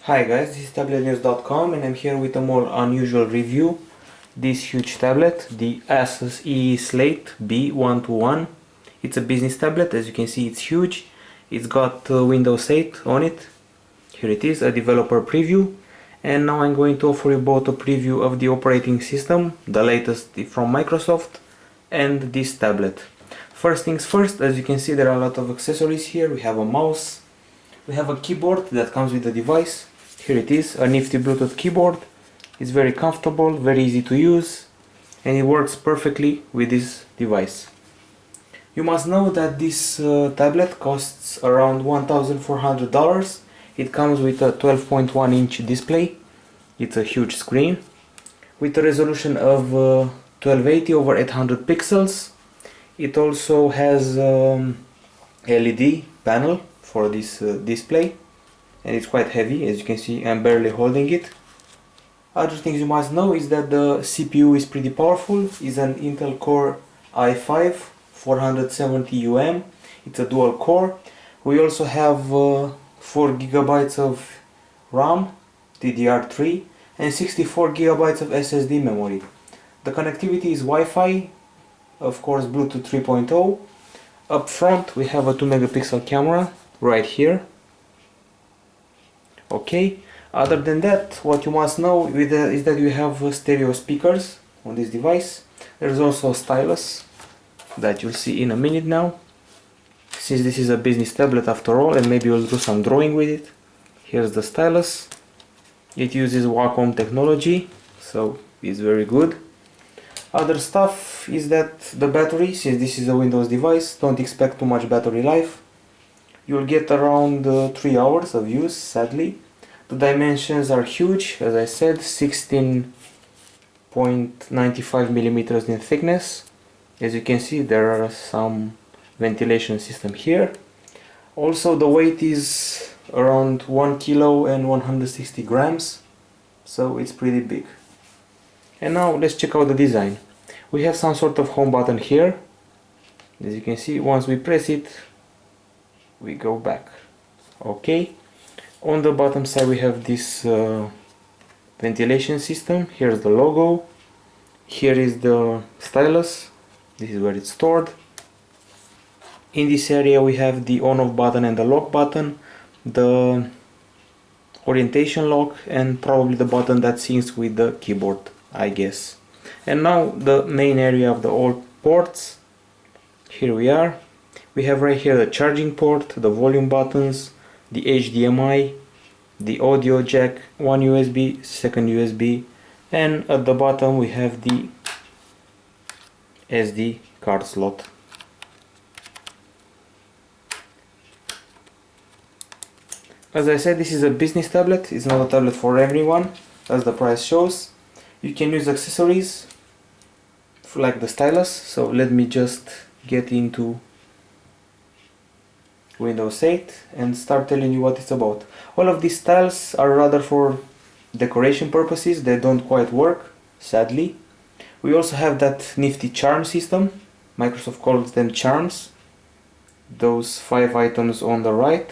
Hi guys, this is Tablet-News.com and I'm here with a more unusual review. This huge tablet, the ASUS Eee Slate B121. It's a business tablet, as you can see it's huge. It's got Windows 8 on it. Here it is, a developer preview. And now I'm going to offer you both a preview of the operating system, the latest from Microsoft, and this tablet. First things first, as you can see there are a lot of accessories here. We have a mouse, we have a keyboard that comes with the device. Here it is, a nifty Bluetooth keyboard. It's very comfortable, very easy to use, and it works perfectly with this device. You must know that this tablet costs around $1,400. It comes with a 12.1 inch display. It's a huge screen with a resolution of 1280 over 800 pixels. It also has LED panel for this display, and it's quite heavy. As you can see, I'm barely holding it. Other things you must know is that the CPU is pretty powerful. It's an Intel Core i5 470UM. It's a dual core. We also have 4 GB of RAM, DDR3, and 64 GB of SSD memory. The connectivity is Wi-Fi, of course Bluetooth 3.0. Up front we have a 2 megapixel camera right here. Okay, other than that, what you must know is that you have stereo speakers on this device. There's also a stylus that you'll see in a minute now, since this is a business tablet after all, and maybe you'll do some drawing with it. Here's the stylus. It uses Wacom technology, so it's very good. Other stuff is that the battery, since this is a Windows device, don't expect too much battery life. You'll get around 3 hours of use, sadly. The dimensions are huge, as I said, 16.95 millimeters in thickness. As you can see, there are some ventilation system here. Also, the weight is around 1 kilo and 160 grams, so it's pretty big. And now let's check out the design. We have some sort of home button here. As you can see, once we press it, we go back. Okay, on the bottom side we have this ventilation system. Here's the logo. Here is the stylus. This is where it's stored. In this area we have the on-off button and the lock button, the orientation lock, and probably the button that syncs with the keyboard, I guess. And now the main area of the all ports. Here we are. We have right here the charging port, the volume buttons, the HDMI, the audio jack, one USB, second USB, and at the bottom we have the SD card slot. As I said, this is a business tablet. It's not a tablet for everyone, as the price shows. You can use accessories like the stylus. So let me just get into Windows 8 and start telling you what it's about. All of these styles are rather for decoration purposes. They don't quite work, sadly. We also have that nifty charm system. Microsoft calls them charms. Those 5 items on the right.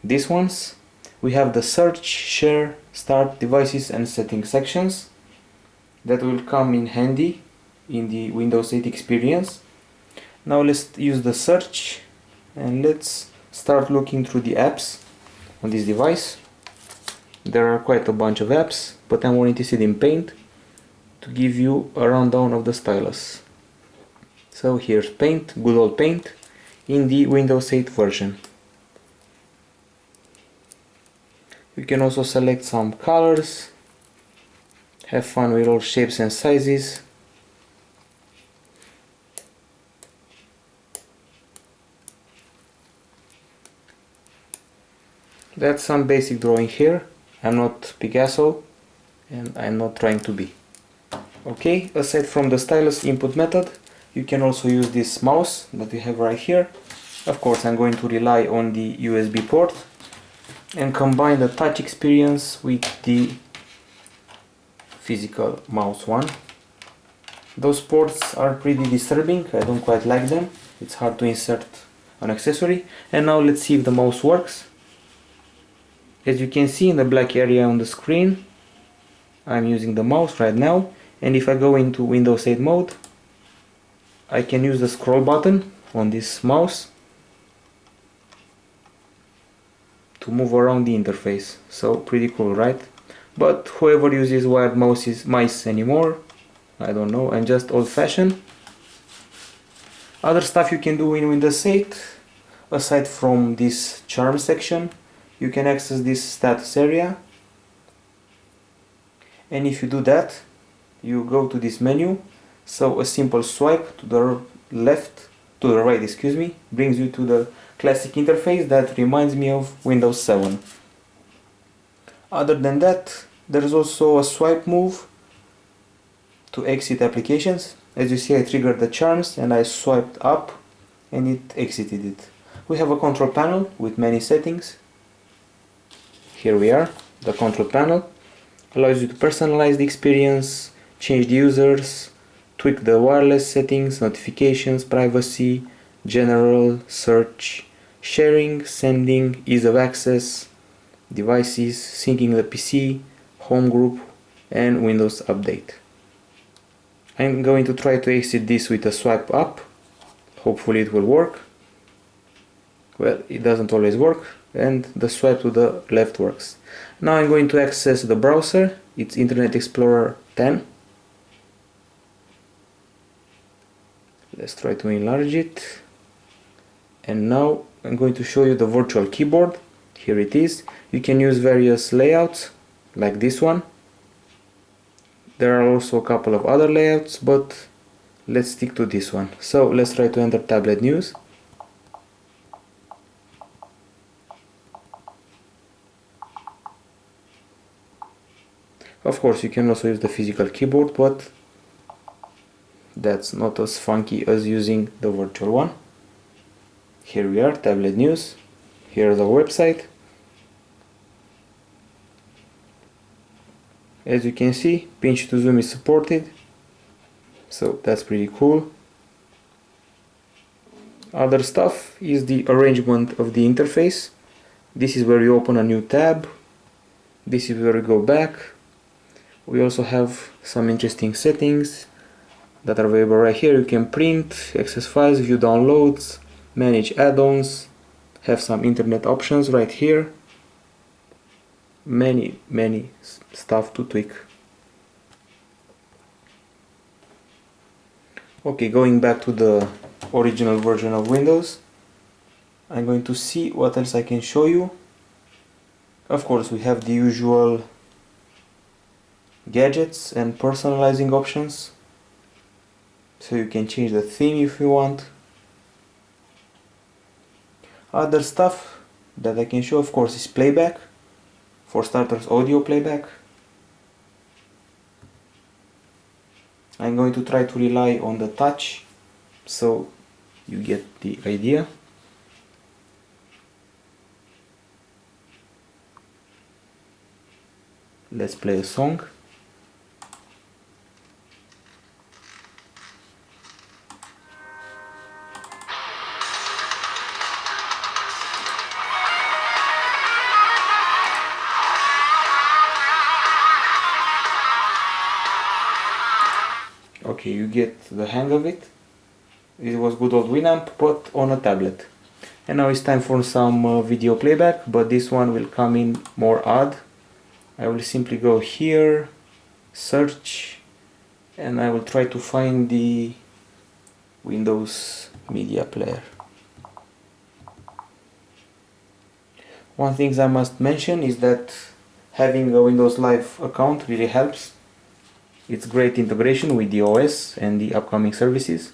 These ones. We have the search, share, start, devices and settings sections. That will come in handy in the Windows 8 experience. Now let's use the search and let's start looking through the apps on this device. There are quite a bunch of apps, but I'm more interested in Paint to give you a rundown of the stylus. So here's Paint, good old Paint, in the Windows 8 version. You can also select some colors, have fun with all shapes and sizes. That's some basic drawing here. I'm not Picasso and I'm not trying to be. Okay, aside from the stylus input method, you can also use this mouse that we have right here. Of course, I'm going to rely on the USB port and combine the touch experience with the physical mouse one. Those ports are pretty disturbing. I don't quite like them. It's hard to insert an accessory. And now let's see if the mouse works. As you can see in the black area on the screen, I'm using the mouse right now, and if I go into Windows 8 mode, I can use the scroll button on this mouse to move around the interface. So pretty cool, right? But whoever uses wired mice anymore, I don't know, I'm just old-fashioned. Other stuff you can do in Windows 8, aside from this charm section, you can access this status area, and if you do that, you go to this menu. So a simple swipe to the right, excuse me, brings you to the classic interface that reminds me of Windows 7. Other than that, there is also a swipe move to exit applications. As you see, I triggered the charms and I swiped up and it exited it. We have a control panel with many settings. Here we are. The control panel allows you to personalize the experience, change the users, tweak the wireless settings, notifications, privacy, general, search, sharing, sending, ease of access, devices, syncing the PC, home group, and Windows Update. I'm going to try to exit this with a swipe up. Hopefully it will work. Well, it doesn't always work, and the swipe to the left works. Now I'm going to access the browser. It's Internet Explorer 10. Let's try to enlarge it. And now I'm going to show you the virtual keyboard. Here it is. You can use various layouts like this one. There are also a couple of other layouts, but let's stick to this one. So let's try to enter Tablet News. Of course, you can also use the physical keyboard, but that's not as funky as using the virtual one. Here we are, Tablet News. Here's the website. As you can see, pinch to zoom is supported, so that's pretty cool. Other stuff is the arrangement of the interface. This is where you open a new tab. This is where you go back. We also have some interesting settings that are available right here. You can print, access files, view downloads, manage add-ons, have some internet options right here. Many stuff to tweak. Okay, going back to the original version of Windows, I'm going to see what else I can show you. Of course, we have the usual gadgets and personalizing options, so you can change the theme if you want. Other stuff that I can show, of course, is playback. For starters, audio playback. I'm going to try to rely on the touch, so you get the idea. Let's play a song. Okay, you get the hang of it. It was good old Winamp, but on a tablet. And now it's time for some video playback, but this one will come in more odd. I will simply go here, search, and I will try to find the Windows Media Player. One thing I must mention is that having a Windows Live account really helps. It's great integration with the OS and the upcoming services.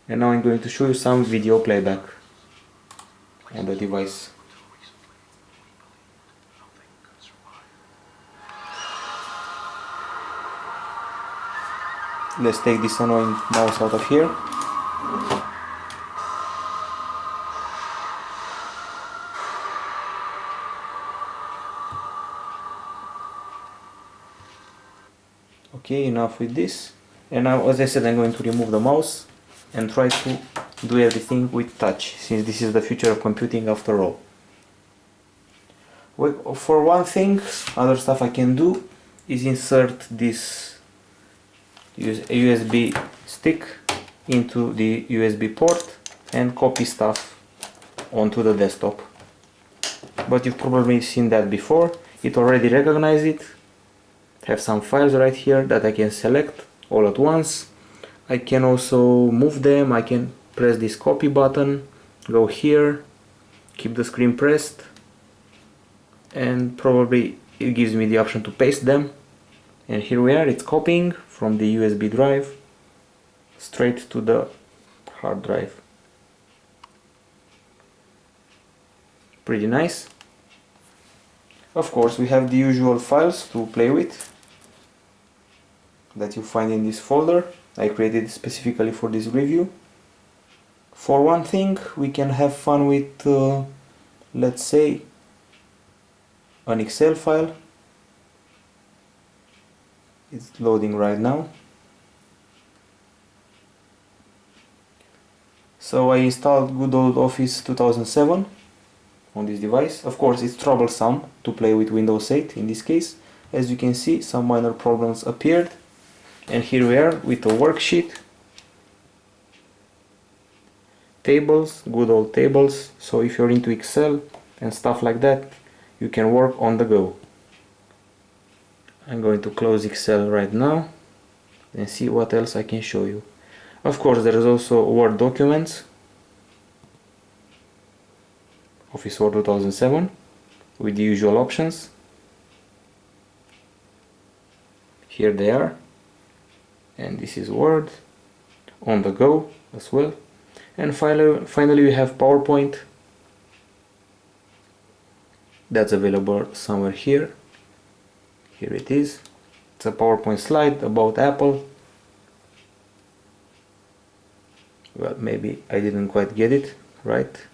And now I'm going to show you some video playback on the device. Let's take this annoying mouse out of here. Okay, enough with this. And now, as I said, I'm going to remove the mouse and try to do everything with touch, since this is the future of computing after all. For one thing, other stuff I can do is insert this USB stick into the USB port and copy stuff onto the desktop. But you've probably seen that before. It already recognized it. I have some files right here that I can select all at once. I can also move them. I can press this copy button, go here, keep the screen pressed, and probably it gives me the option to paste them. And here we are, it's copying from the USB drive straight to the hard drive. Pretty nice. Of course, we have the usual files to play with that you find in this folder. I created specifically for this review. For one thing, we can have fun with, let's say, an Excel file. It's loading right now. So I installed good old Office 2007 on this device. Of course, it's troublesome to play with Windows 8 in this case. As you can see, some minor problems appeared. And here we are with a worksheet. Tables, good old tables. So if you're into Excel and stuff like that, you can work on the go. I'm going to close Excel right now and see what else I can show you. Of course, there is also Word documents, Office Word 2007 with the usual options. Here they are, and this is Word on the go as well. And finally we have PowerPoint. That's available somewhere here. Here it is. It's a PowerPoint slide about Apple. Well, maybe I didn't quite get it right.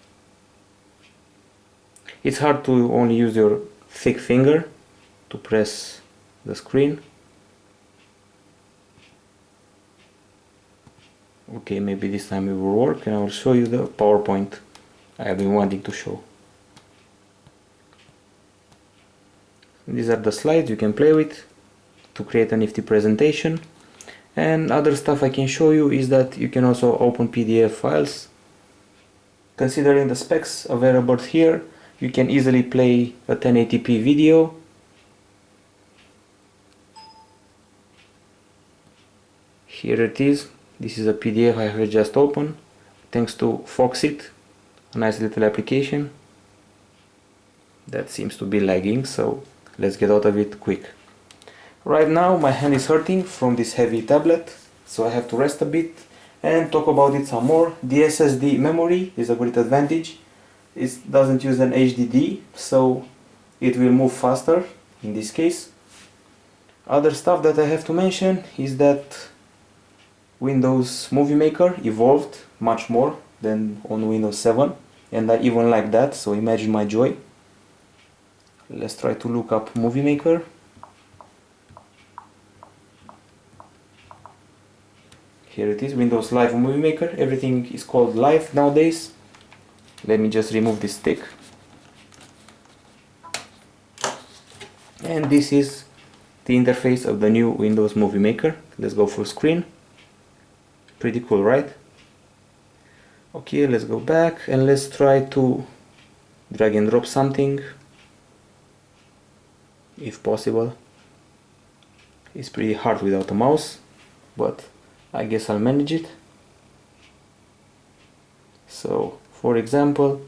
It's hard to only use your thick finger to press the screen. Okay, maybe this time it will work, and I will show you the PowerPoint I have been wanting to show. These are the slides you can play with to create a nifty presentation. And other stuff I can show you is that you can also open PDF files. Considering the specs available here, you can easily play a 1080p video. Here it is. This is a PDF I have just opened thanks to Foxit, a nice little application that seems to be lagging, so let's get out of it quick. Right now my hand is hurting from this heavy tablet, so I have to rest a bit and talk about it some more. The SSD memory is a great advantage. It doesn't use an HDD, so it will move faster in this case. Other stuff that I have to mention is that Windows Movie Maker evolved much more than on Windows 7, and I even like that, so imagine my joy. Let's try to look up Movie Maker. Here it is, Windows Live Movie Maker. Everything is called live nowadays. Let me just remove this stick. And this is the interface of the new Windows Movie Maker. Let's go full screen. Pretty cool, right? Okay, let's go back and let's try to drag and drop something, if possible. It's pretty hard without a mouse, but I guess I'll manage it. So, for example,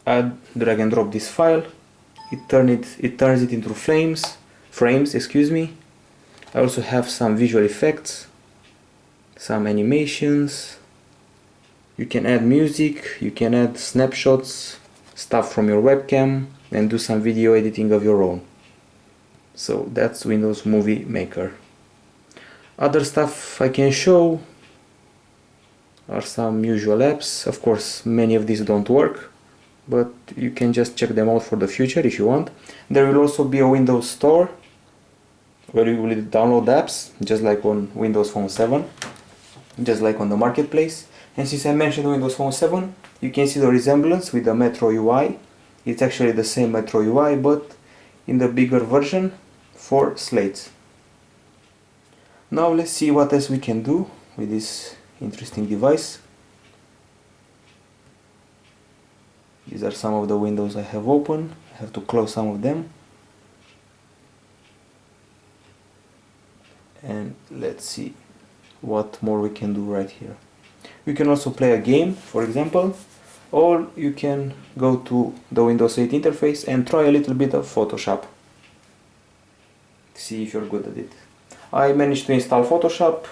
I drag and drop this file. It turns it into frames, excuse me. I also have some visual effects, some animations. You can add music, you can add snapshots, stuff from your webcam, and do some video editing of your own. So that's Windows Movie Maker. Other stuff I can show are some usual apps. Of course, many of these don't work, but you can just check them out for the future if you want. There will also be a Windows Store where you will download apps, just like on Windows Phone 7, just like on the marketplace. And since I mentioned Windows Phone 7, you can see the resemblance with the Metro UI. It's actually the same Metro UI, but in the bigger version for slates. Now let's see what else we can do with this interesting device. These are some of the windows I have open. I have to close some of them. And let's see what more we can do right here. You can also play a game, for example, or you can go to the Windows 8 interface and try a little bit of Photoshop. See if you're good at it. I managed to install Photoshop,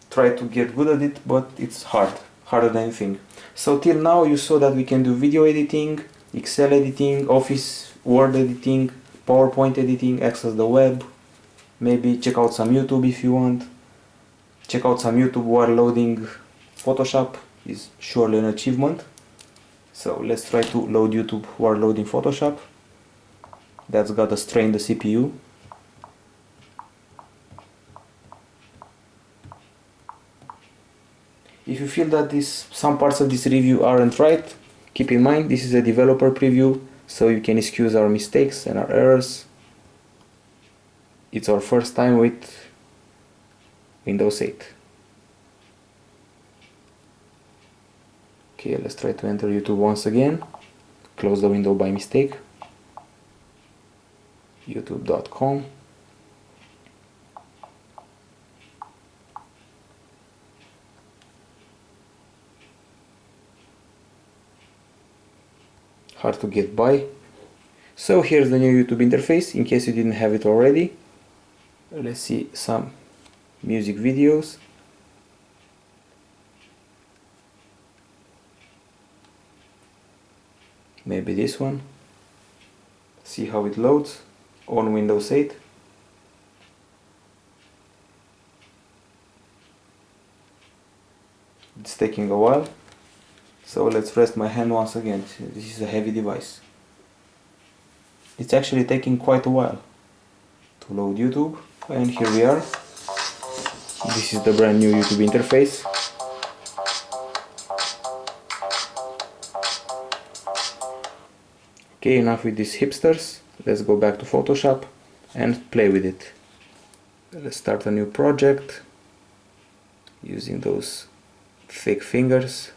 try to get good at it, but it's harder than you think. So till now you saw that we can do video editing, Excel editing, Office, Word editing, PowerPoint editing, access the web, maybe check out some YouTube if you want. Check out some YouTube while loading Photoshop is surely an achievement. So let's try to load YouTube while loading Photoshop. That's gotta strain the CPU. If you feel that some parts of this review aren't right, keep in mind this is a developer preview, so you can excuse our mistakes and our errors. It's our first time with Windows 8. Okay, let's try to enter YouTube once again. Close the window by mistake. YouTube.com. Hard to get by. So here's the new YouTube interface in case you didn't have it already. Let's see some music videos. Maybe this one. See how it loads on Windows 8. It's taking a while. So let's rest my hand once again. This is a heavy device. It's actually taking quite a while to load YouTube. And here we are. This is the brand new YouTube interface. Okay, enough with these hipsters. Let's go back to Photoshop and play with it. Let's start a new project using those thick fingers.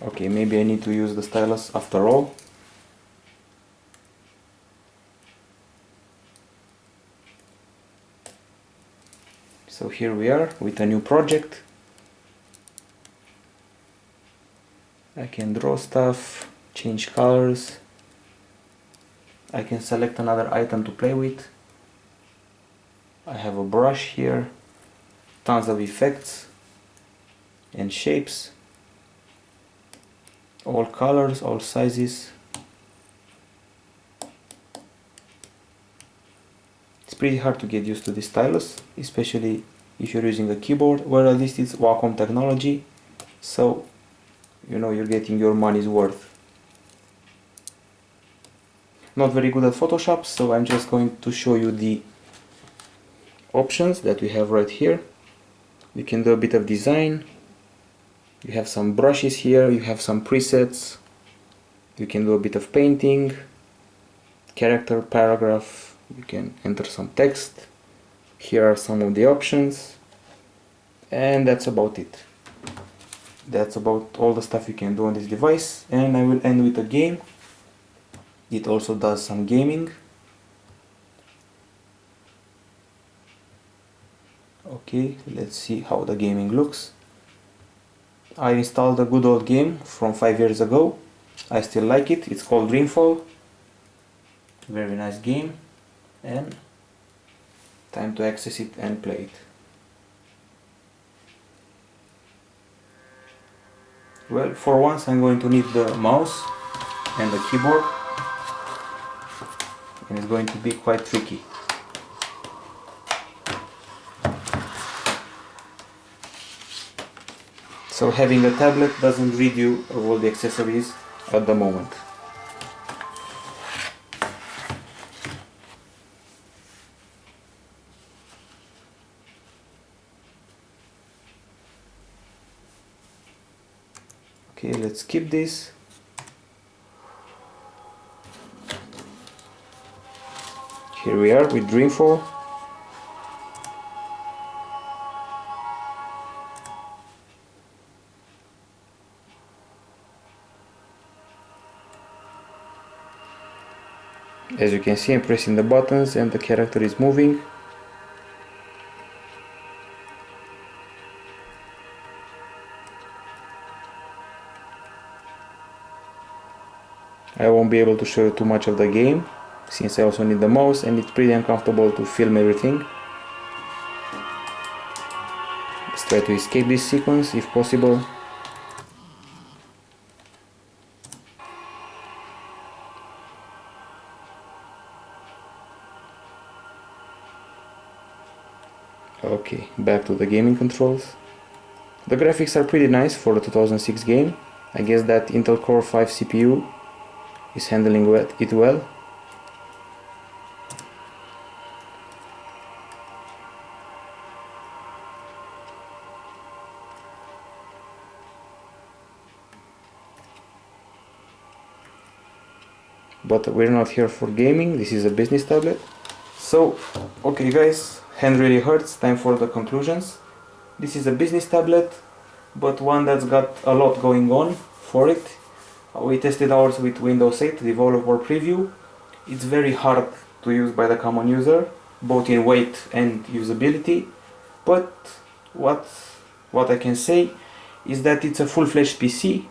Okay, maybe I need to use the stylus after all. So here we are with a new project. I can draw stuff, change colors. I can select another item to play with. I have a brush here, tons of effects and shapes, all colors, all sizes. It's pretty hard to get used to this stylus, especially if you're using a keyboard, where at least it's Wacom technology, so you know you're getting your money's worth. Not very good at Photoshop, so I'm just going to show you the options that we have right here. You can do a bit of design. You have some brushes here, you have some presets. You can do a bit of painting, character, paragraph. You can enter some text. Here are some of the options. And that's about it. That's about all the stuff you can do on this device. And I will end with a game. It also does some gaming. Okay, let's see how the gaming looks. I installed a good old game from 5 years ago. I still like it. It's called Dreamfall. Very nice game. And time to access it and play it. Well, for once I'm going to need the mouse and the keyboard. And it's going to be quite tricky. So having a tablet doesn't rid you of all the accessories at the moment. Okay, let's skip this. Here we are with Dreamfall. As you can see, I'm pressing the buttons and the character is moving. I won't be able to show you too much of the game, since I also need the mouse and it's pretty uncomfortable to film everything. Let's try to escape this sequence if possible. Okay, back to the gaming controls. The graphics are pretty nice for a 2006 game. I guess that Intel Core 5 CPU is handling it well. But we're not here for gaming, this is a business tablet. So, okay guys, hand really hurts, time for the conclusions. This is a business tablet, but one that's got a lot going on for it. We tested ours with Windows 8 developer preview. It's very hard to use by the common user, both in weight and usability. But what I can say is that it's a full-fledged PC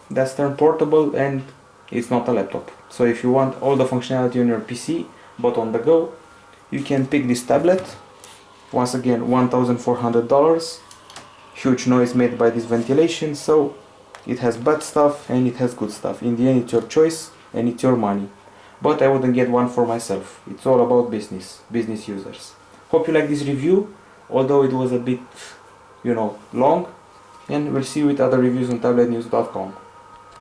that's turned portable and it's not a laptop. So if you want all the functionality on your PC, but on the go, you can pick this tablet. Once again, $1,400. Huge noise made by this ventilation, so it has bad stuff and it has good stuff. In the end, it's your choice and it's your money. But I wouldn't get one for myself. It's all about business users. Hope you like this review, although it was a bit, long. And we'll see you with other reviews on Tablet-News.com.